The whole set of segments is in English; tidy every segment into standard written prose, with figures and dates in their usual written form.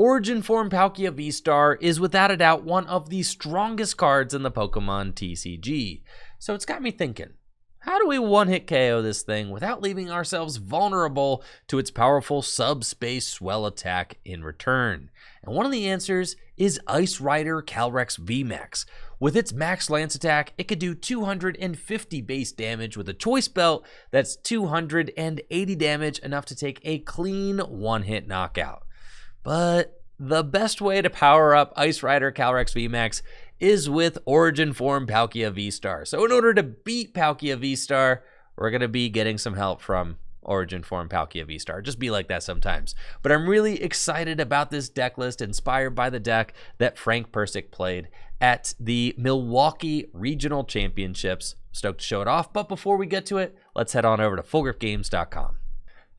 Origin Form Palkia VSTAR is without a doubt one of the strongest cards in the Pokemon TCG. So it's got me thinking, how do we one-hit KO this thing without leaving ourselves vulnerable to its powerful subspace swell attack in return? And one of the answers is Ice Rider Calyrex VMAX. With its max lance attack, it could do 250 base damage with a choice belt that's 280 damage, enough to take a clean one-hit knockout. But the best way to power up Ice Rider Calyrex VMAX is with Origin Form Palkia VSTAR. So in order to beat Palkia VSTAR, we're going to be getting some help from Origin Form Palkia VSTAR. Just be like that sometimes. But I'm really excited about this deck list, inspired by the deck that Frank Persick played at the Milwaukee Regional Championships. Stoked to show it off, but before we get to it, let's head on over to FullGripGames.com.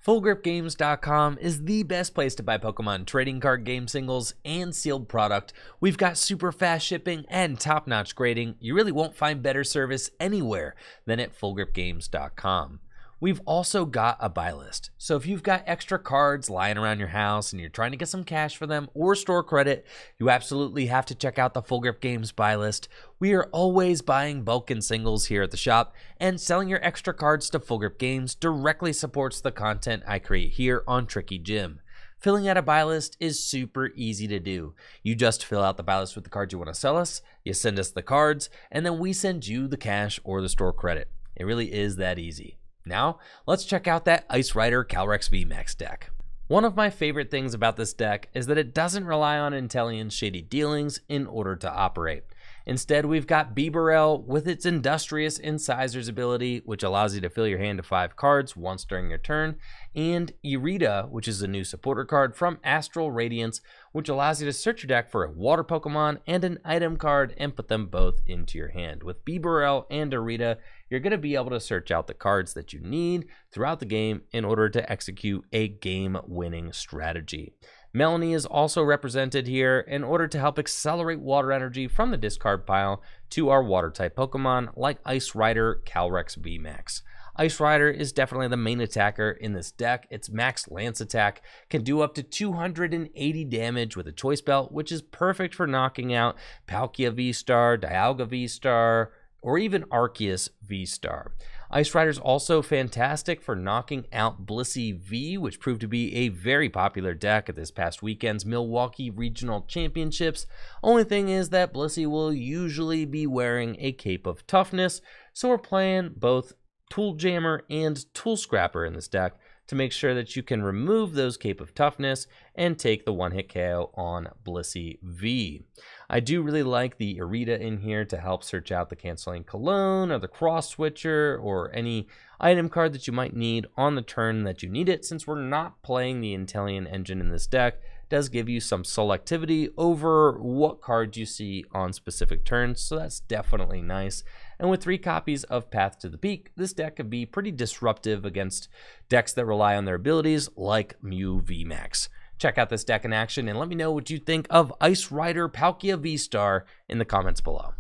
FullGripGames.com is the best place to buy Pokemon trading card game singles and sealed product. We've got super fast shipping and top-notch grading. You really won't find better service anywhere than at FullGripGames.com. We've also got a buy list. So if you've got extra cards lying around your house and you're trying to get some cash for them or store credit, you absolutely have to check out the Full Grip Games buy list. We are always buying bulk and singles here at the shop, and selling your extra cards to Full Grip Games directly supports the content I create here on Tricky Gym. Filling out a buy list is super easy to do. You just fill out the buy list with the cards you want to sell us, you send us the cards, and then we send you the cash or the store credit. It really is that easy. Now, let's check out that Ice Rider Calyrex VMAX deck. One of my favorite things about this deck is that it doesn't rely on Intellion's shady dealings in order to operate. Instead, we've got Bibarel with its Industrious Incisors ability, which allows you to fill your hand to 5 cards once during your turn, and Irida, which is a new supporter card from Astral Radiance, which allows you to search your deck for a water Pokemon and an item card and put them both into your hand. With Bibarel and Irida, you're going to be able to search out the cards that you need throughout the game in order to execute a game-winning strategy. Melony is also represented here in order to help accelerate water energy from the discard pile to our water-type Pokemon like Ice Rider Calyrex VMAX. Ice Rider is definitely the main attacker in this deck. Its max lance attack can do up to 280 damage with a choice belt, which is perfect for knocking out Palkia VSTAR, Dialga VSTAR, or even Arceus VSTAR. Ice Rider is also fantastic for knocking out Blissey V, which proved to be a very popular deck at this past weekend's Milwaukee Regional Championships. Only thing is that Blissey will usually be wearing a Cape of Toughness, so we're playing both Tool Jammer and Tool Scrapper in this deck to make sure that you can remove those Cape of Toughness and take the one-hit KO on Blissey V. I do really like the Irida in here to help search out the Canceling Cologne or the Cross Switcher or any item card that you might need on the turn that you need it. Since we're not playing the Intellion engine in this deck, it does give you some selectivity over what cards you see on specific turns, so that's definitely nice. And with 3 copies of Path to the Peak, this deck could be pretty disruptive against decks that rely on their abilities like Mew VMAX. Check out this deck in action and let me know what you think of Ice Rider Palkia VSTAR in the comments below.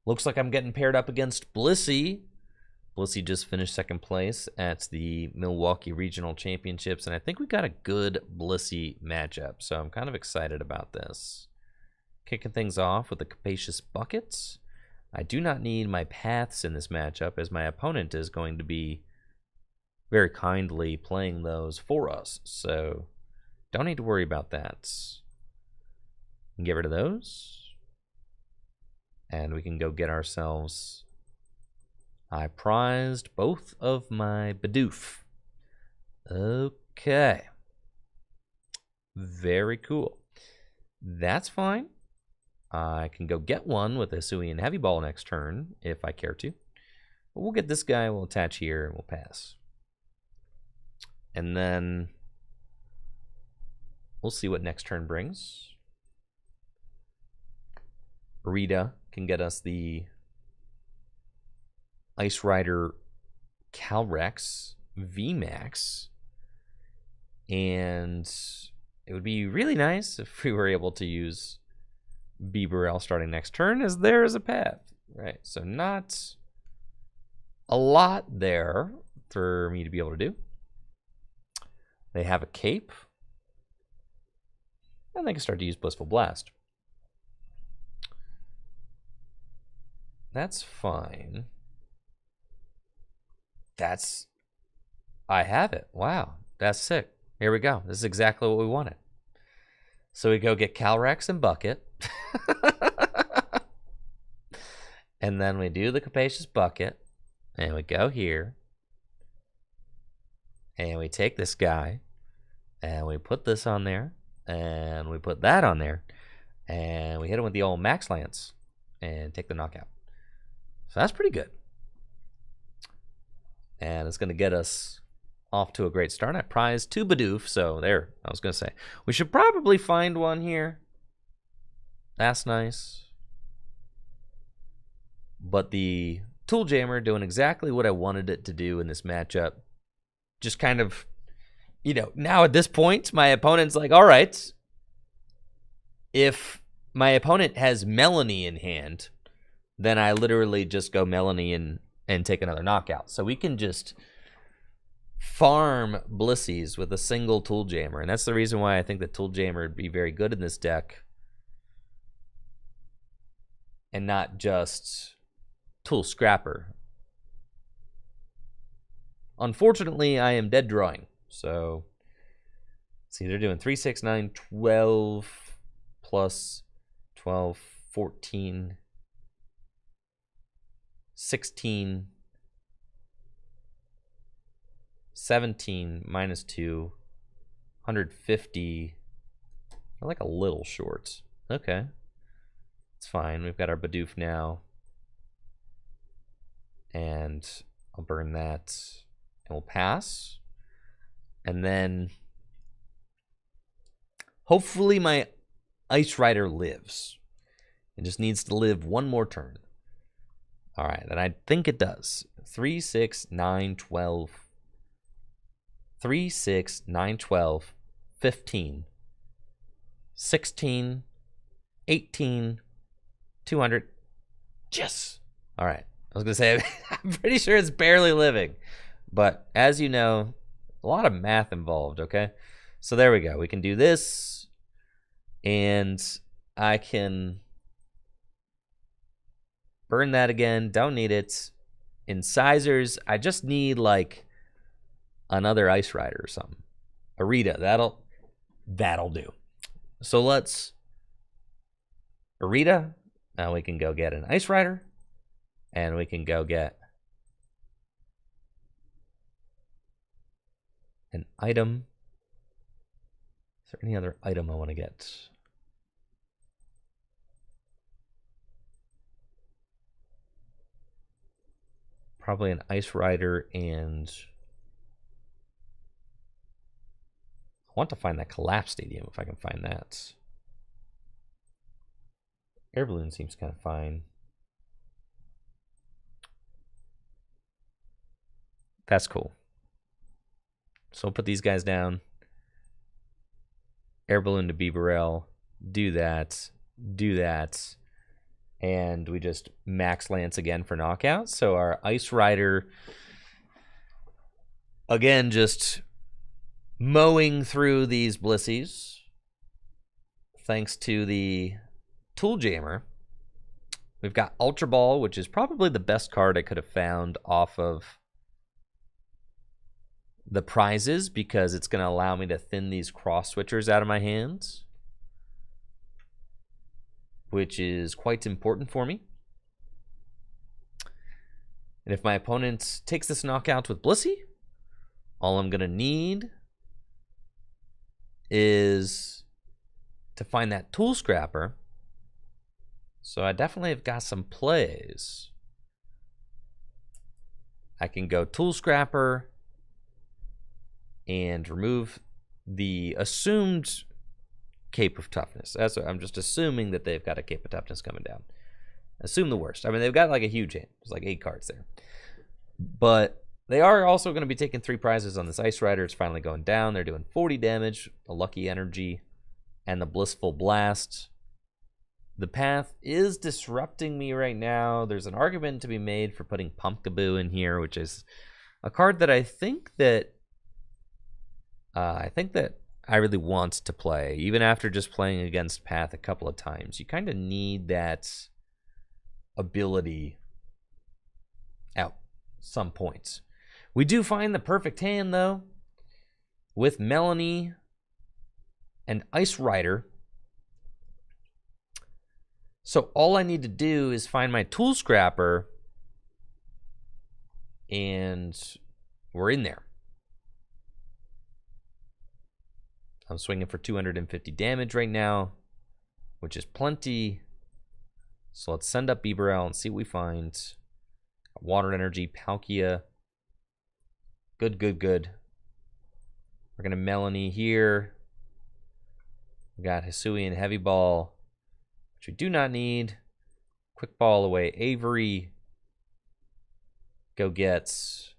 Looks like I'm getting paired up against Blissey. Blissey just finished 2nd place at the Milwaukee Regional Championships, and I think we got a good Blissey matchup, so I'm kind of excited about this. Kicking things off with the Capacious Bucket. I do not need my paths in this matchup, as my opponent is going to be very kindly playing those for us, so don't need to worry about that. Get rid of those, and we can go get ourselves... I prized both of my Bidoof. Okay. Very cool. That's fine. I can go get one with a Hisuian Heavy Ball next turn if I care to. But we'll get this guy, we'll attach here, and we'll pass. And then we'll see what next turn brings. Irida can get us the Ice Rider Calyrex VMAX, and it would be really nice if we were able to use Bibarel starting next turn, as there is a path, right? So not a lot there for me to be able to do. They have a cape. and they can start to use Blissful Blast. That's fine. I have it. Wow, that's sick. Here we go. This is exactly what we wanted. So we go get Calyrex and Bucket. And then we do the Capacious Bucket. And we go here. And we take this guy. And we put this on there. And we put that on there. And we hit him with the old Max Lance. And take the knockout. So that's pretty good. And it's going to get us off to a great start. I prized 2 Bidoof, so there, I was going to say. We should probably find one here. That's nice. But the Tool Jammer doing exactly what I wanted it to do in this matchup. Just kind of, you know, now at this point, my opponent's like, all right, if my opponent has Melony in hand, then I literally just go Melony and take another knockout. So we can just farm Blissies with a single Tool Jammer. And that's the reason why I think the Tool Jammer would be very good in this deck. And not just Tool Scrapper. Unfortunately, I am dead drawing. So, see, they're doing 3, 6, 9, 12 plus 12, 14, 16, 17 minus 2, 150. I like a little short. Okay. It's fine. We've got our Bidoof now. And I'll burn that. And we'll pass. And then hopefully my Ice Rider lives. It just needs to live one more turn. All right, and I think it does. 3, 6, 9, 12. 3, 6, 9, 12, 15, 16, 18, 200. Yes. All right. I was going to say, I'm pretty sure it's barely living. But as you know, a lot of math involved, okay? So there we go. We can do this. And I can burn that again. Don't need it. Incisors, I just need like another Ice Rider or something. Irida, that'll do. So let's Irida. Now we can go get an Ice Rider. And we can go get an item. Is there any other item I want to get? Probably an Ice Rider, and I want to find that Collapse Stadium if I can find that. Air Balloon seems kind of fine. That's cool. So we'll put these guys down. Air Balloon to Bibarel. Do that. Do that. And we just Max Lance again for knockout. So our Ice Rider, again, just mowing through these Blissies. Thanks to the Tool Jammer. We've got Ultra Ball, which is probably the best card I could have found off of the prizes, because it's going to allow me to thin these cross switchers out of my hands, which is quite important for me. And if my opponent takes this knockout with Blissey, all I'm going to need is to find that Tool Scrapper. So I definitely have got some plays. I can go Tool Scrapper and remove the assumed Cape of Toughness. I'm just assuming that they've got a Cape of Toughness coming down. Assume the worst. I mean, they've got like a huge hand. There's like 8 cards there. But they are also going to be taking 3 prizes on this Ice Rider. It's finally going down. They're doing 40 damage, the Lucky Energy, and the Blissful Blast. The path is disrupting me right now. There's an argument to be made for putting Pumpkaboo in here, which is a card that I think that I really want to play, even after just playing against Path a couple of times. You kind of need that ability at some points. We do find the perfect hand, though, with Melony and Ice Rider. So all I need to do is find my Tool Scrapper, and we're in there. I'm swinging for 250 damage right now, which is plenty. So let's send up Bibarel and see what we find. Water Energy, Palkia. Good, good, good. We're going to Melony here. We got Hisuian Heavy Ball, which we do not need. Quick Ball away, Avery. Go gets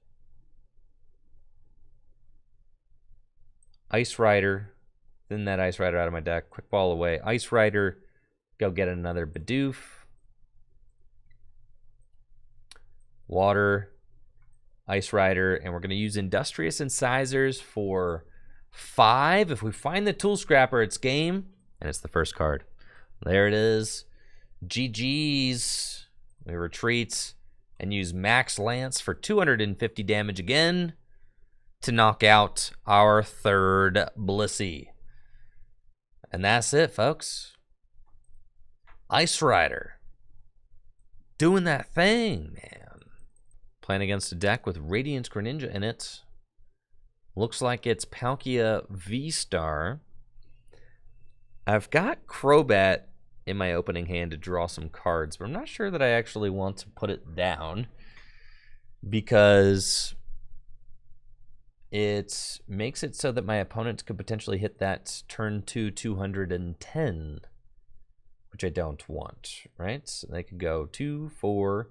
Ice Rider. Thin that Ice Rider out of my deck. Quick Ball away, Ice Rider. Go get another Bidoof. Water, Ice Rider, and we're going to use Industrious Incisors for 5. If we find the Tool Scrapper, it's game, and it's the first card. There it is. GG's. We retreat and use Max Lance for 250 damage again to knock out our third Blissey. And that's it, folks. Ice Rider. Doing that thing, man. Playing against a deck with Radiant Greninja in it. Looks like it's Palkia VSTAR. I've got Crobat in my opening hand to draw some cards, but I'm not sure that I actually want to put it down because it makes it so that my opponents could potentially hit that turn 210, which I don't want, right? So they could go 2, 4,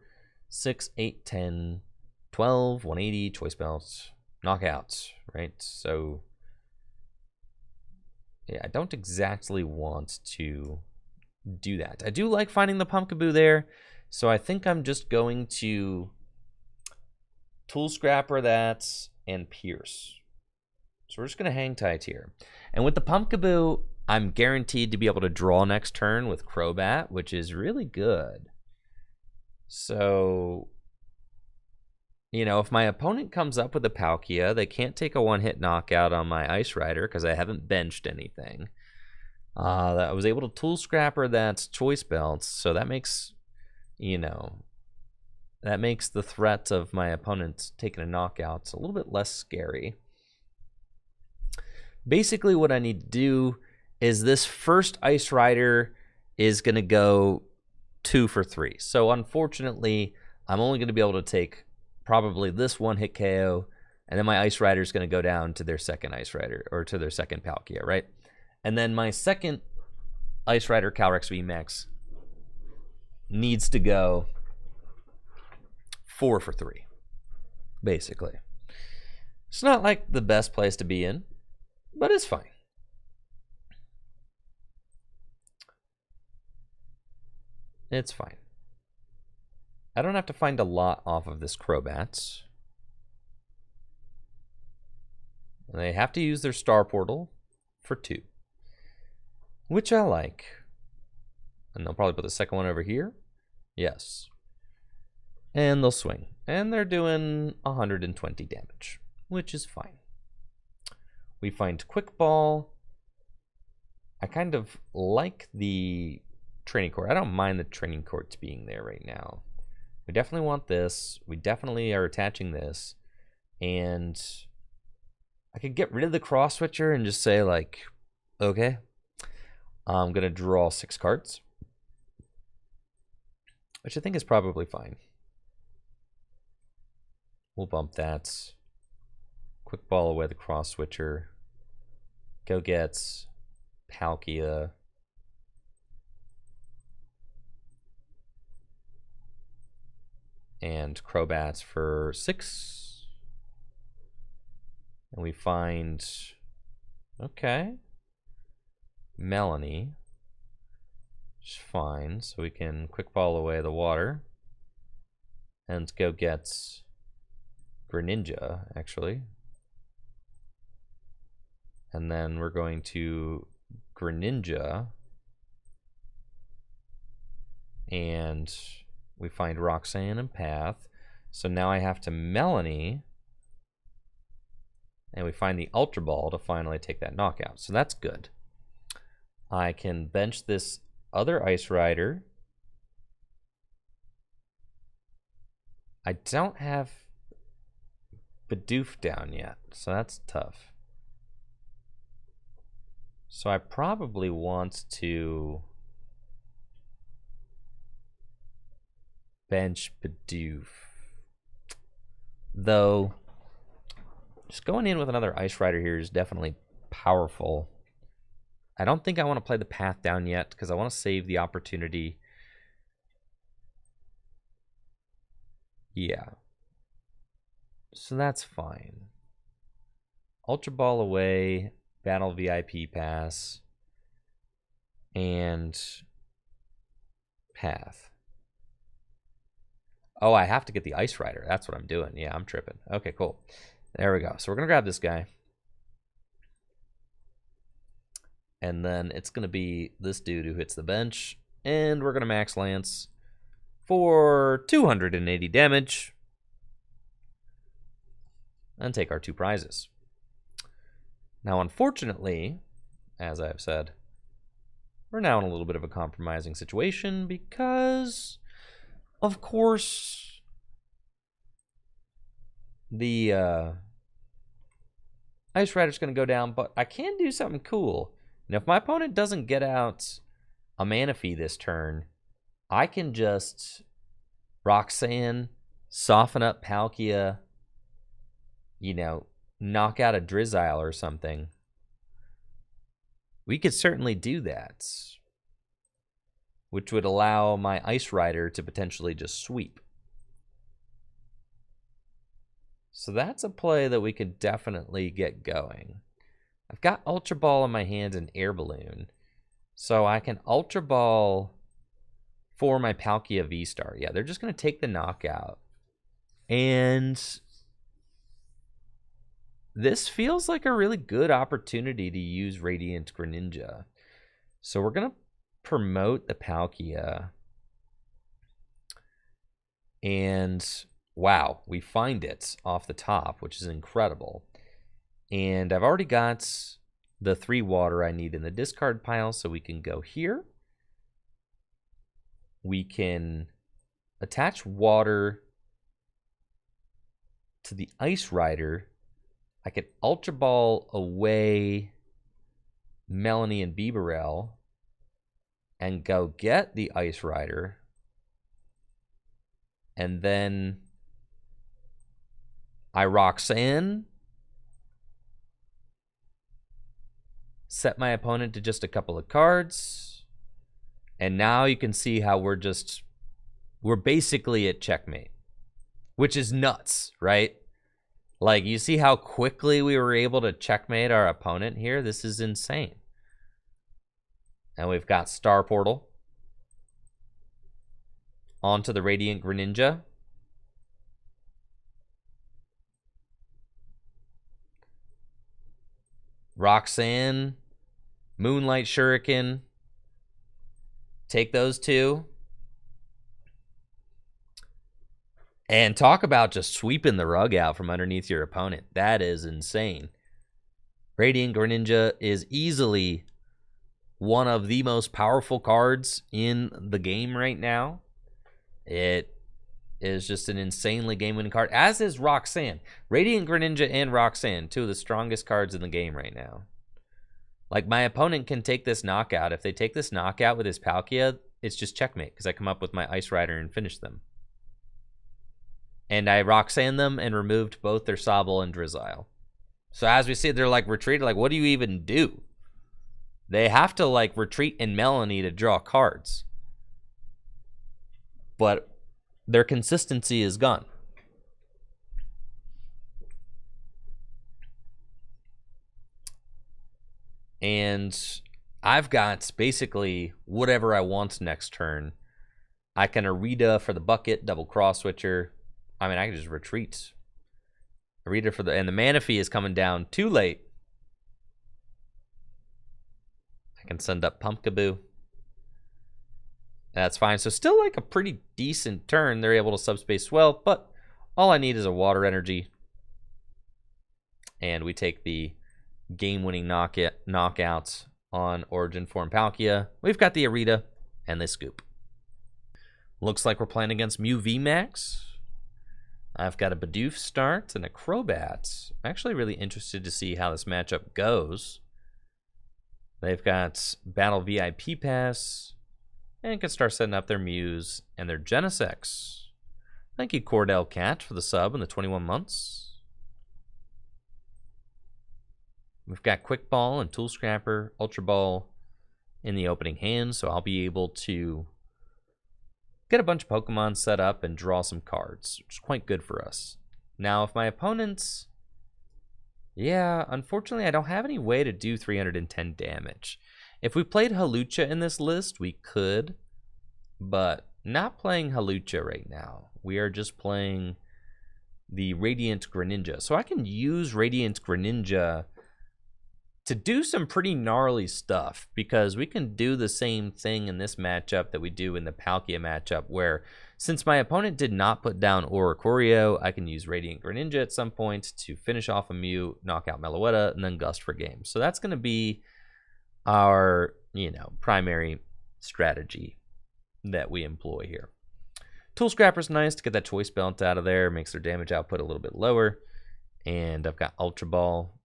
6, 8, 10, 12, 180, Choice Belt, knockouts, right? So yeah, I don't exactly want to do that. I do like finding the Pumpkaboo there, so I think I'm just going to Tool Scrapper that and Pierce. So we're just going to hang tight here. And with the Pumpkaboo, I'm guaranteed to be able to draw next turn with Crobat, which is really good. So, you know, if my opponent comes up with a Palkia, they can't take a one-hit knockout on my Ice Rider because I haven't benched anything. I was able to Tool Scrapper that's Choice Belts, so that makes, you know, that makes the threat of my opponent taking a knockout a little bit less scary. Basically, what I need to do is this first Ice Rider is going to go 2 for 3. So unfortunately, I'm only going to be able to take probably this one-hit KO, and then my Ice Rider is going to go down to their second Ice Rider, or to their second Palkia, right? And then my second Ice Rider, Calyrex VMAX, needs to go 4 for 3, basically. It's not like the best place to be in, but it's fine. It's fine. I don't have to find a lot off of this Crobat. They have to use their Star Portal for 2, which I like. And they'll probably put the second one over here. Yes. And they'll swing. And they're doing 120 damage, which is fine. We find Quick Ball. I kind of like the training court. I don't mind the training courts being there right now. We definitely want this. We definitely are attaching this. And I could get rid of the Cross Switcher and just say, like, okay, I'm going to draw 6 cards, which I think is probably fine. We'll bump that. Quick Ball away the Cross Switcher. Go gets Palkia. And Crobats for 6. And we find, okay, Melony. Which is fine. So we can Quick Ball away the water. And go gets Greninja, actually. And then we're going to Greninja. And we find Roxanne and Path. So now I have to Melony. And we find the Ultra Ball to finally take that knockout. So that's good. I can bench this other Ice Rider. I don't have Bidoof down yet, so that's tough. So I probably want to bench Bidoof. Though, just going in with another Ice Rider here is definitely powerful. I don't think I want to play the Path down yet because I want to save the opportunity. Yeah. So that's fine. Ultra Ball away, Battle VIP Pass, and Path. Oh, I have to get the Ice Rider. That's what I'm doing. Yeah, I'm tripping. Okay, cool. There we go. So we're going to grab this guy. And then it's going to be this dude who hits the bench. And we're going to max Lance for 280 damage. And take our 2 prizes. Now, unfortunately, as I've said, we're now in a little bit of a compromising situation because, of course, the Ice Rider's going to go down, but I can do something cool. Now, if my opponent doesn't get out a Manaphy this turn, I can just Roxanne, soften up Palkia, you know, knock out a Drizzile or something. We could certainly do that, which would allow my Ice Rider to potentially just sweep. So that's a play that we could definitely get going. I've got Ultra Ball in my hand and Air Balloon. So I can Ultra Ball for my Palkia V-Star. Yeah, they're just going to take the knockout. And this feels like a really good opportunity to use Radiant Greninja. So we're going to promote the Palkia. And wow, we find it off the top, which is incredible. And I've already got the 3 water I need in the discard pile, so we can go here. We can attach water to the Ice Rider. I could Ultra Ball away Melony and Bibarel and go get the Ice Rider. And then I Roxanne, set my opponent to just a couple of cards, and now you can see how we're basically at checkmate, which is nuts, right? Like, you see how quickly we were able to checkmate our opponent here? This is insane. And we've got Star Portal onto the Radiant Greninja. Roxanne, Moonlight Shuriken, take those 2. And talk about just sweeping the rug out from underneath your opponent. That is insane. Radiant Greninja is easily one of the most powerful cards in the game right now. It is just an insanely game-winning card, as is Roxanne. Radiant Greninja and Roxanne, 2 of the strongest cards in the game right now. Like, my opponent can take this knockout. If they take this knockout with his Palkia, it's just checkmate, because I come up with my Ice Rider and finish them. And I Roxanne them and removed both their Sobble and Drizzile. So as we see, they're like retreated. Like, what do you even do? They have to like retreat in Melony to draw cards. But their consistency is gone. And I've got basically whatever I want next turn. I can Irida for the bucket, double Cross Switcher. I mean, I can just retreat. Irida for the... And the Manaphy is coming down too late. I can send up Pumpkaboo. That's fine. So still like a pretty decent turn. They're able to subspace well, but all I need is a water energy. And we take the game-winning knockouts on Origin Form Palkia. We've got the Irida and the Scoop. Looks like we're playing against Mew VMAX. I've got a Bidoof start and a Crobat. I'm actually really interested to see how this matchup goes. They've got Battle VIP Pass and can start setting up their Mews and their Genesects. Thank you, Cordell Cat, for the sub and the 21 months. We've got Quick Ball and Tool Scrapper, Ultra Ball in the opening hand, so I'll be able to get a bunch of Pokemon set up and draw some cards, which is quite good for us. Now, if my opponents... Yeah, unfortunately, I don't have any way to do 310 damage. If we played Hawlucha in this list, we could, but not playing Hawlucha right now. We are just playing the Radiant Greninja. So I can use Radiant Greninja to do some pretty gnarly stuff, because we can do the same thing in this matchup that we do in the Palkia matchup, where since my opponent did not put down Oricorio, I can use Radiant Greninja at some point to finish off a Mew, knock out Meloetta, and then Gust for game. So that's going to be our, primary strategy that we employ here. Tool Scrapper's nice to get that Choice Belt out of there, makes their damage output a little bit lower. And I've got Ultra Ball.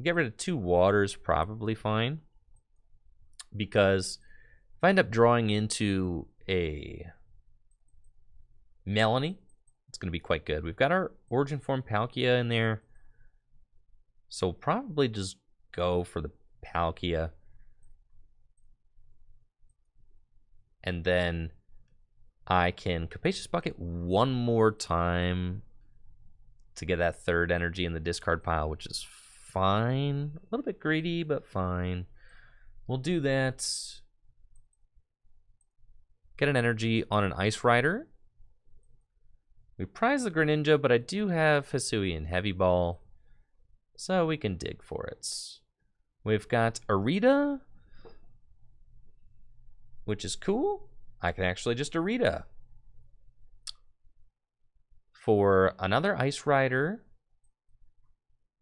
Get rid of 2 waters, probably fine. Because if I end up drawing into a Melony, it's going to be quite good. We've got our Origin Form Palkia in there. So we'll probably just go for the Palkia. And then I can Capacious Bucket one more time to get that 3rd energy in the discard pile, which is fine. A little bit greedy, but fine. We'll do that. Get an energy on an Ice Rider. We prize the Greninja, but I do have Hisuian Heavy Ball, so we can dig for it. We've got Irida, which is cool. I can actually just Irida for another Ice Rider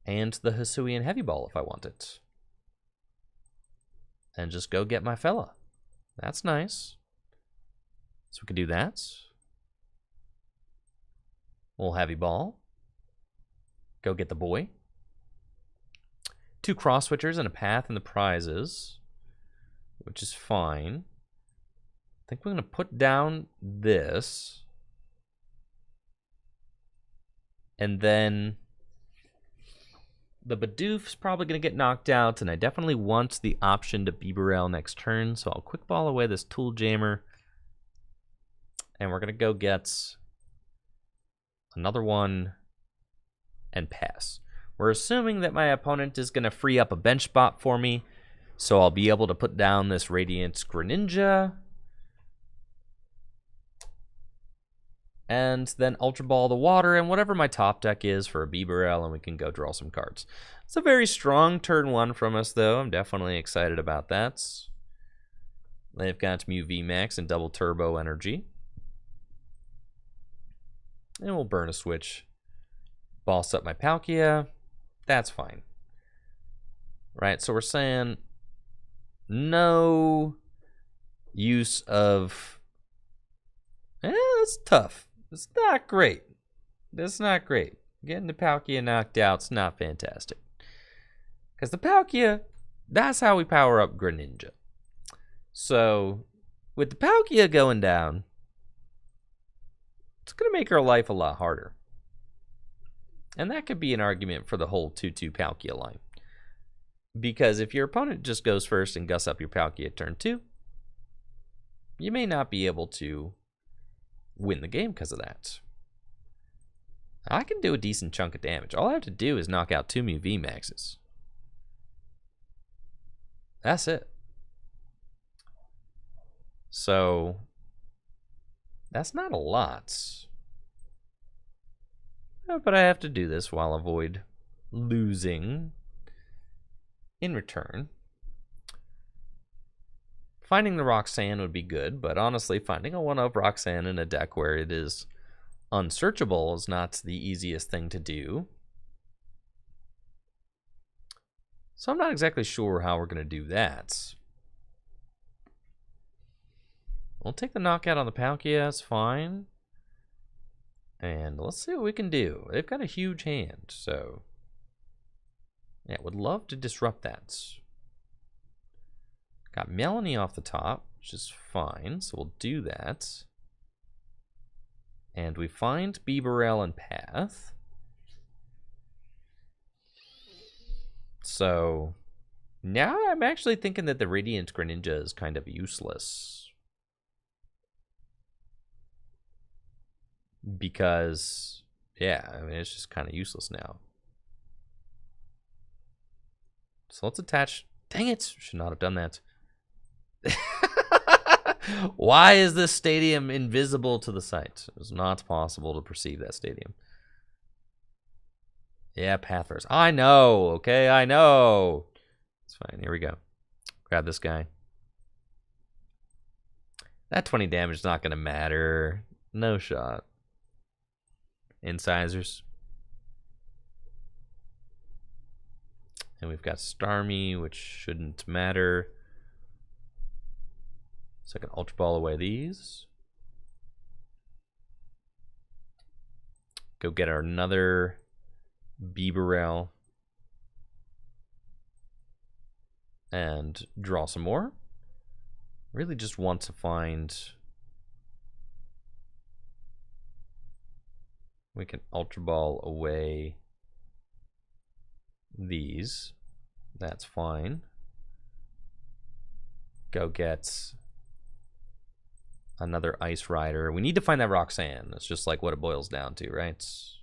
and the Hisuian Heavy Ball if I want it. And just go get my fella. That's nice. So we can do that. We'll Heavy Ball. Go get the boy. 2 Cross Switchers and a Path in the prizes, which is fine. I think we're going to put down this. And then the Bidoof's probably going to get knocked out, and I definitely want the option to Bibarel next turn, so I'll Quick Ball away this Tool Jammer. And we're going to go get another one and pass. We're assuming that my opponent is going to free up a bench spot for me, so I'll be able to put down this Radiant Greninja. And then Ultra Ball the water, and whatever my top deck is for a Bibarel, and we can go draw some cards. It's a very strong turn 1 from us, though. I'm definitely excited about that. They've got Mew VMAX and double turbo energy. And we'll burn a switch. Boss up my Palkia. That's fine. Right, so we're saying no use of... that's tough. It's not great. That's not great. Getting the Palkia knocked out's not fantastic. Because the Palkia, that's how we power up Greninja. So, with the Palkia going down, it's going to make our life a lot harder. And that could be an argument for the whole 2-2 Palkia line. Because if your opponent just goes first and gusts up your Palkia turn 2, you may not be able to win the game because of that. I can do a decent chunk of damage. All I have to do is knock out 2 Mew VMAXs. That's it. So, that's not a lot. But I have to do this while I avoid losing in return. Finding the Roxanne would be good, but honestly, finding a one-of Roxanne in a deck where it is unsearchable is not the easiest thing to do. So I'm not exactly sure how we're going to do that. We'll take the knockout on the Palkia, that's fine. And let's see what we can do. They've got a huge hand, so yeah, would love to disrupt that. Got Melony off the top, which is fine, so we'll do that. And we find Bibarel and Path. So now I'm actually thinking that the Radiant Greninja is kind of useless. Because, yeah, I mean, it's just kind of useless now. So let's attach. Dang it! Should not have done that. Why is this stadium invisible to the sight? It was not possible to perceive that stadium. Yeah, Pathers. I know, okay, I know. It's fine, here we go. Grab this guy. That 20 damage is not going to matter. No shot. Incisors. And we've got Starmie, which shouldn't matter. So I can Ultra Ball away these. Go get another Bibarel. And draw some more. Really just want to find... We can Ultra Ball away these. That's fine. Go get another Ice Rider. We need to find that Roxanne. That's just like what it boils down to, right? So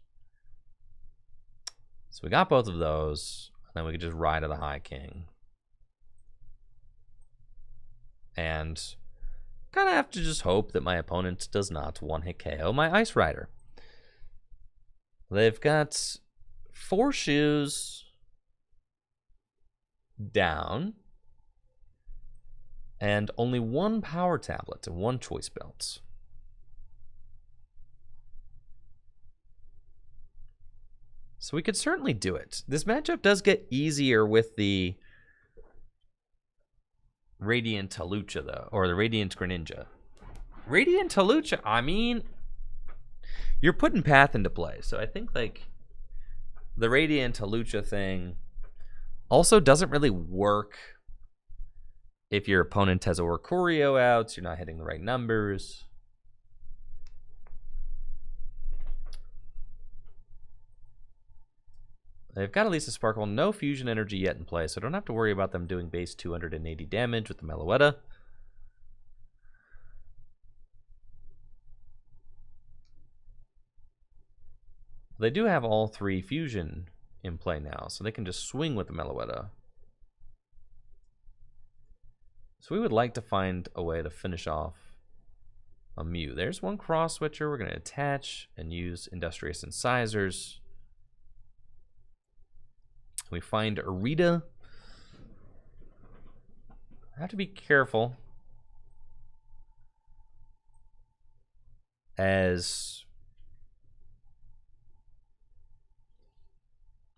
we got both of those. And then we could just ride to the High King. And kind of have to just hope that my opponent does not one-hit KO my Ice Rider. They've got 4 shoes down and only 1 power tablet and 1 choice belt. So we could certainly do it. This matchup does get easier with the Radiant Hawlucha, though, or the Radiant Greninja. Radiant Hawlucha, I mean, you're putting Path into play, so I think like the Radiant Hawlucha thing also doesn't really work if your opponent has Oricorio out, so you're not hitting the right numbers. They've got at least a Sparkle, no fusion energy yet in play, so I don't have to worry about them doing base 280 damage with the Meloetta. They do have all 3 fusion in play now, so they can just swing with the Meloetta. So we would like to find a way to finish off a Mew. There's 1 Cross Switcher. We're going to attach and use Industrious Incisors. We find Irida. I have to be careful as...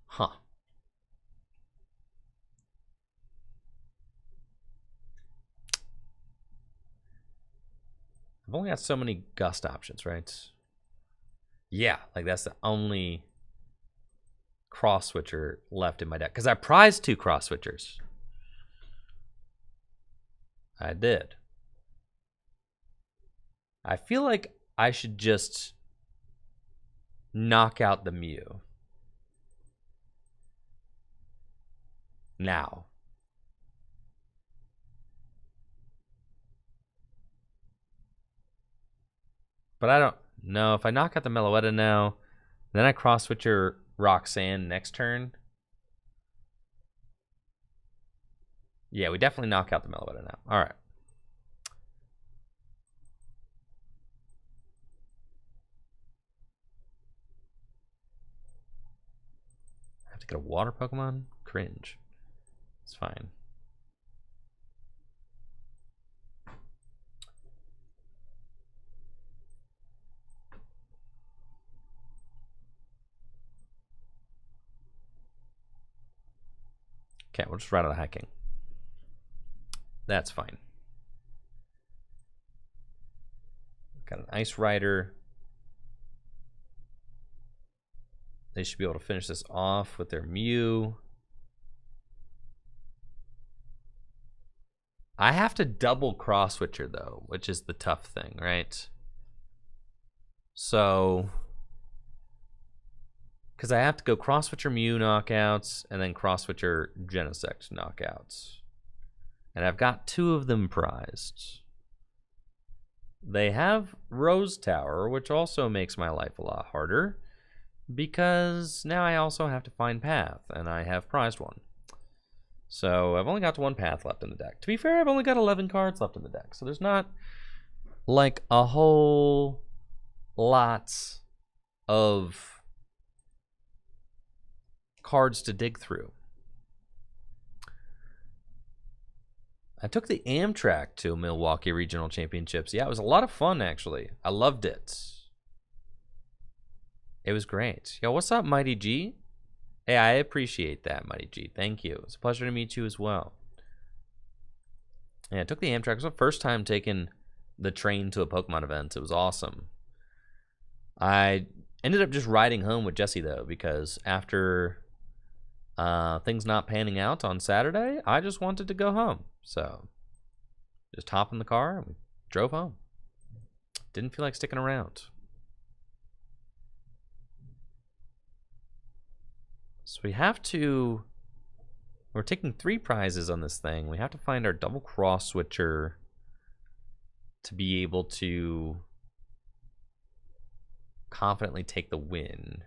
Huh. I've only got so many Gust options, right? Yeah, like that's the only Cross Switcher left in my deck. Because I prized 2 Cross Switchers. I did. I feel like I should just knock out the Mew. Now. But I don't know. If I knock out the Meloetta now, then I Cross Switcher Roxanne next turn. Yeah, we definitely knock out the Meloetta now. All right. I have to get a water Pokemon? Cringe. It's fine. Okay, we'll just ride on the High King. That's fine. Got an Ice Rider. They should be able to finish this off with their Mew. I have to double Cross Switcher though, which is the tough thing, right? So, because I have to go Cross Switcher Mew knockouts and then Cross Switcher Genesect knockouts. And I've got 2 of them prized. They have Rose Tower, which also makes my life a lot harder, because now I also have to find Path, and I have prized 1. So I've only got 1 Path left in the deck. To be fair, I've only got 11 cards left in the deck, so there's not like a whole lot of cards to dig through. I took the Amtrak to Milwaukee Regional Championships. Yeah, it was a lot of fun, actually. I loved it. It was great. Yo, what's up, Mighty G? Hey, I appreciate that, Mighty G. Thank you. It's a pleasure to meet you as well. Yeah, I took the Amtrak. It was the first time taking the train to a Pokemon event. It was awesome. I ended up just riding home with Jesse, though, because after things not panning out on Saturday, I just wanted to go home. So, just hop in the car and we drove home. Didn't feel like sticking around. So we have to, we're taking 3 prizes on this thing. We have to find our double Cross Switcher to be able to confidently take the win.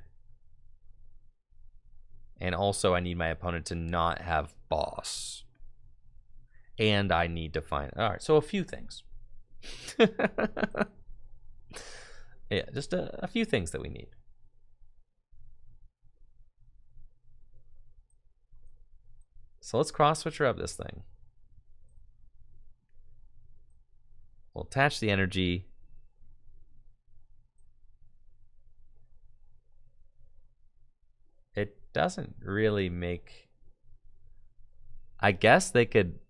And also I need my opponent to not have boss. And I need to find, all right, so a few things. Yeah, just a few things that we need. So let's Cross Switcher up this thing. We'll attach the energy. It doesn't really make, I guess they could,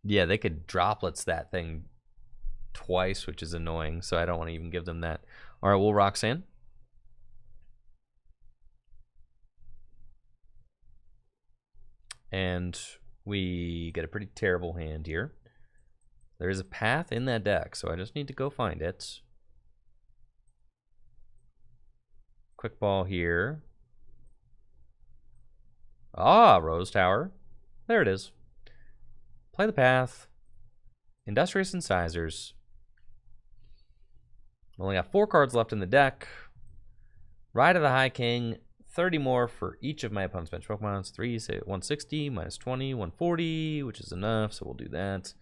yeah, they could droplets that thing twice, which is annoying, so I don't want to even give them that. All right, we'll Roxanne. And we get a pretty terrible hand here. There is a Path in that deck, so I just need to go find it. Quick Ball here. Ah, Rose Tower. There it is. Play the Path. Industrious Incisors. Only got 4 cards left in the deck. Ride of the High King. 30 more for each of my opponent's bench Pokemon. 3, say 160, minus 20, 140, which is enough, so we'll do that.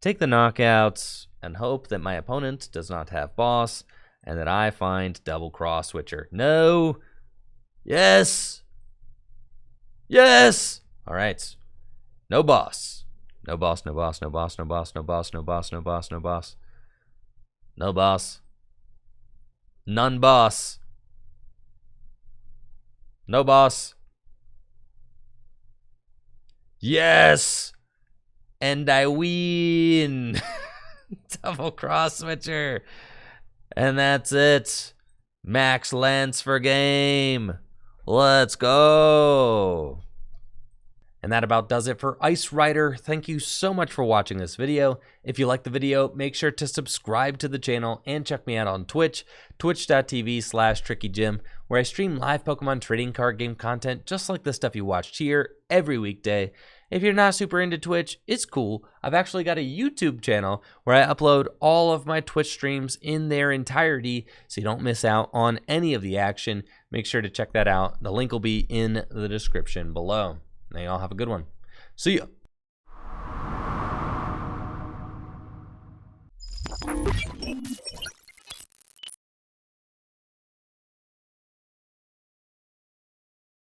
Take the knockouts and hope that my opponent does not have boss and that I find double Cross Switcher. No! Yes! Yes! Alright. No boss. No boss, no boss, no boss, no boss, no boss, no boss, no boss, no boss. No boss. None boss. No boss. Yes! And I win! Double Cross Switcher. And that's it. Max Lance for game. Let's go. And that about does it for Ice Rider. Thank you so much for watching this video. If you liked the video, make sure to subscribe to the channel and check me out on Twitch, twitch.tv/TrickyJim, where I stream live Pokemon trading card game content just like the stuff you watched here every weekday. If you're not super into Twitch, it's cool. I've actually got a YouTube channel where I upload all of my Twitch streams in their entirety so you don't miss out on any of the action. Make sure to check that out. The link will be in the description below. Now y'all have a good one. See ya.